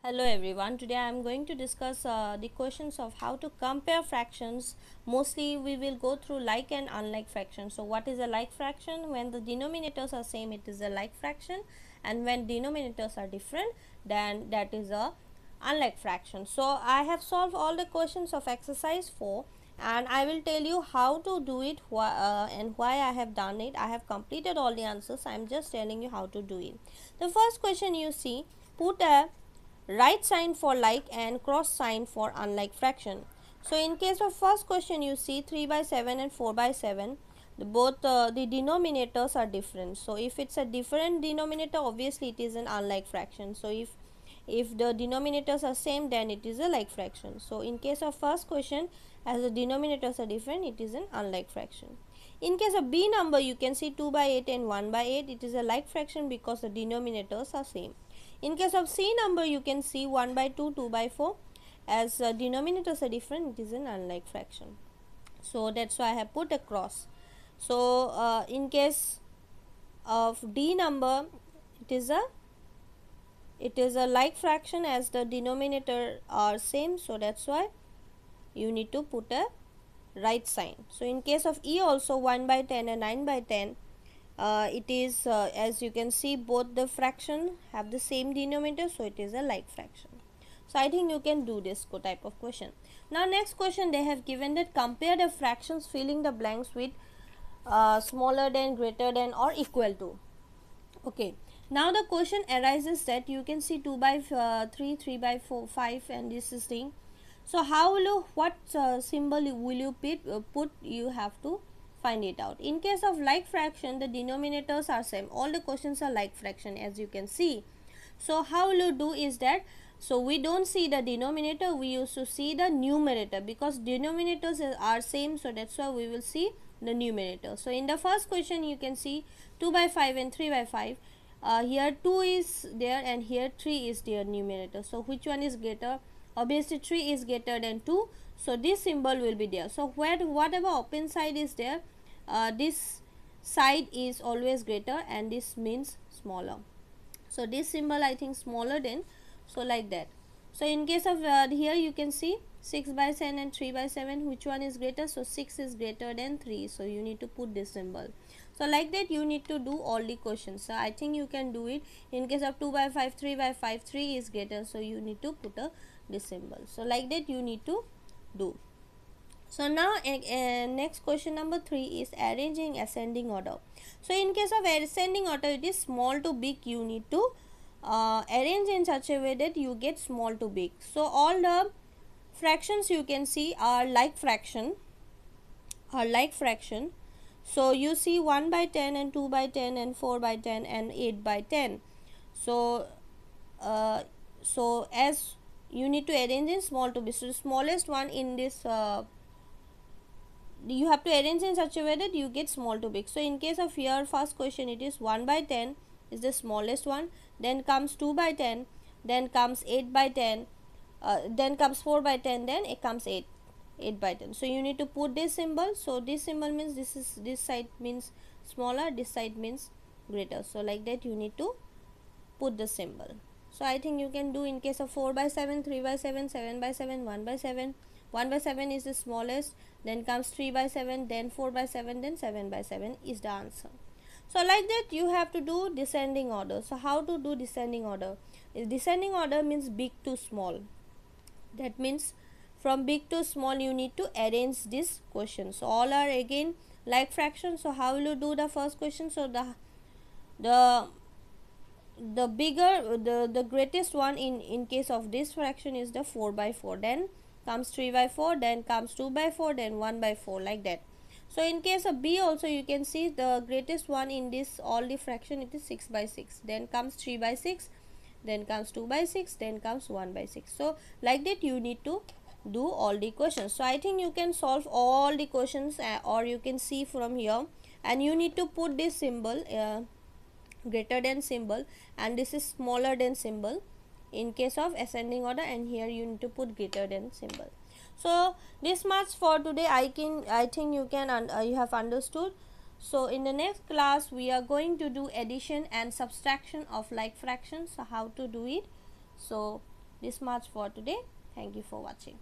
Hello everyone, today I am going to discuss the questions of how to compare fractions. Mostly we will go through like and unlike fractions. So what is a like fraction? When the denominators are same, it is a like fraction, and when denominators are different, then that is a unlike fraction. So I have solved all the questions of exercise 4 and I will tell you how to do it and why I have done it. I have completed all the answers. I am just telling you how to do it. The first question you see, put a right sign for like and cross sign for unlike fraction. So in case of first question, you see 3 by 7 and 4 by 7, both the denominators are different. So if it's a different denominator, obviously it is an unlike fraction. So if the denominators are same, then it is a like fraction. So in case of first question, as the denominators are different, it is an unlike fraction. In case of B number, you can see 2 by 8 and 1 by 8, it is a like fraction because the denominators are same. In case of C number, you can see 1 by 2, 2 by 4, as denominators are different, it is an unlike fraction. So that's why I have put a cross. So in case of D number, it is a like fraction as the denominator are same, so that's why you need to put a right sign. So in case of E also, 1 by 10 and 9 by 10, it is as you can see, both the fraction have the same denominator, so it is a like fraction. So I think you can do this type of question. Now next question, they have given that compare the fractions filling the blanks with smaller than, greater than, or equal to. Okay, now the question arises that you can see 2 by 3, 3 by 4, 5, and this is thing. So how will you, what symbol will you put, you have to find it out. In case of like fraction, the denominators are same. All the questions are like fraction, as you can see. So how will you do is that, so we don't see the denominator, we used to see the numerator, because denominators are same, so that's why we will see the numerator. So in the first question, you can see 2 by 5 and 3 by 5. Here 2 is there and here 3 is their numerator. So which one is greater? Obviously 3 is greater than 2, so this symbol will be there. So whatever open side is there, this side is always greater and this means smaller. So this symbol I think smaller than, so like that. So in case of here you can see 6 by 10 and 3 by 7, which one is greater? So 6 is greater than 3, so you need to put this symbol. So like that you need to do all the questions. So I think you can do it. In case of 2 by 5, 3 by 5, 3 is greater, so you need to put this symbol. So like that you need to do. So now next question number 3 is arranging ascending order. So in case of ascending order, it is small to big, you need to arrange in such a way that you get small to big. So all the fractions you can see are like fraction, So you see 1 by 10 and 2 by 10 and 4 by 10 and 8 by 10. So so as you need to arrange in small to big, so the smallest one in this you have to arrange in such a way that you get small to big. So in case of here first question, it is 1 by 10 is the smallest one, then comes 2 by 10, then comes 8 by 10, then comes 4 by 10, then it comes 8 by 10. So you need to put this symbol. So this symbol means this side means smaller, this side means greater. So like that you need to put the symbol. So I think you can do in case of 4 by 7, 3 by 7, 7 by 7, 1 by 7. 1 by 7 is the smallest, then comes 3 by 7, then 4 by 7, then 7 by 7 is the answer. So like that you have to do descending order. So how to do descending order? Descending order means big to small. That means from big to small you need to arrange this question. So all are again like fractions. So how will you do the first question? So the bigger, the greatest one in case of this fraction is the 4 by 4, then comes 3 by 4, then comes 2 by 4, then 1 by 4, like that. So in case of B also, you can see the greatest one in this all the fraction, it is 6 by 6, then comes 3 by 6, then comes 2 by 6, then comes 1 by 6. So like that you need to do all the questions. So I think you can solve all the questions or you can see from here, and you need to put this symbol greater than symbol, and this is smaller than symbol in case of ascending order, and here you need to put greater than symbol. So this much for today. I think you can you have understood. So in the next class we are going to do addition and subtraction of like fractions. So how to do it? So This much for today. Thank you for watching.